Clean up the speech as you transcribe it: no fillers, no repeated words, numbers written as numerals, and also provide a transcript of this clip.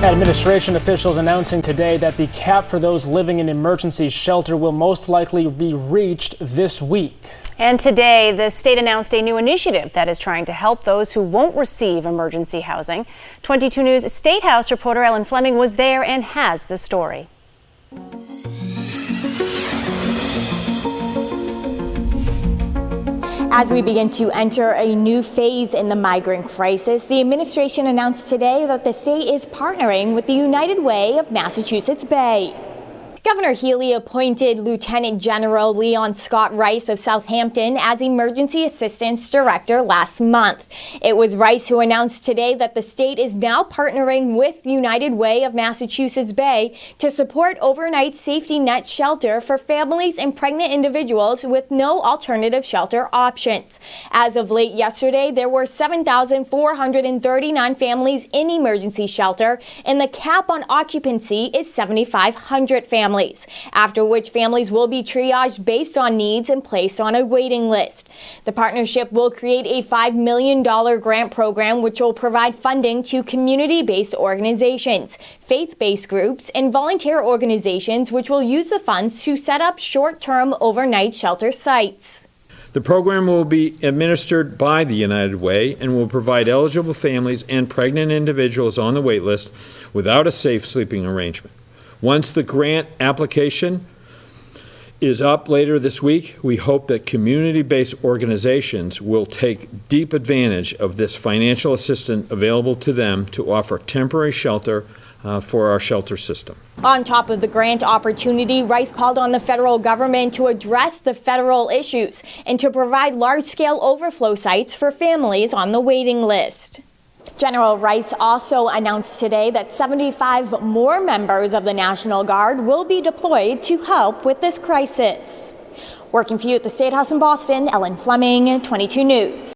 Administration officials announcing today that the cap for those living in emergency shelter will most likely be reached this week. And today, the state announced a new initiative that is trying to help those who won't receive emergency housing. 22 News State House reporter Ellen Fleming was there and has the story. As we begin to enter a new phase in the migrant crisis, the administration announced today that the state is partnering with the United Way of Massachusetts Bay. Governor Healy appointed Lieutenant General Leon Scott Rice of Southampton as Emergency Assistance Director last month. It was Rice who announced today that the state is now partnering with United Way of Massachusetts Bay to support overnight safety net shelter for families and pregnant individuals with no alternative shelter options. As of late yesterday, there were 7,439 families in emergency shelter, and the cap on occupancy is 7,500 families. After which families will be triaged based on needs and placed on a waiting list. The partnership will create a $5 million grant program which will provide funding to community-based organizations, faith-based groups, and volunteer organizations which will use the funds to set up short-term overnight shelter sites. The program will be administered by the United Way and will provide eligible families and pregnant individuals on the wait list without a safe sleeping arrangement. Once the grant application is up later this week, we hope that community-based organizations will take deep advantage of this financial assistance available to them to offer temporary shelter for our shelter system. On top of the grant opportunity, Rice called on the federal government to address the federal issues and to provide large-scale overflow sites for families on the waiting list. General Rice also announced today that 75 more members of the National Guard will be deployed to help with this crisis. Working for you at the State House in Boston, Ellen Fleming, 22 News.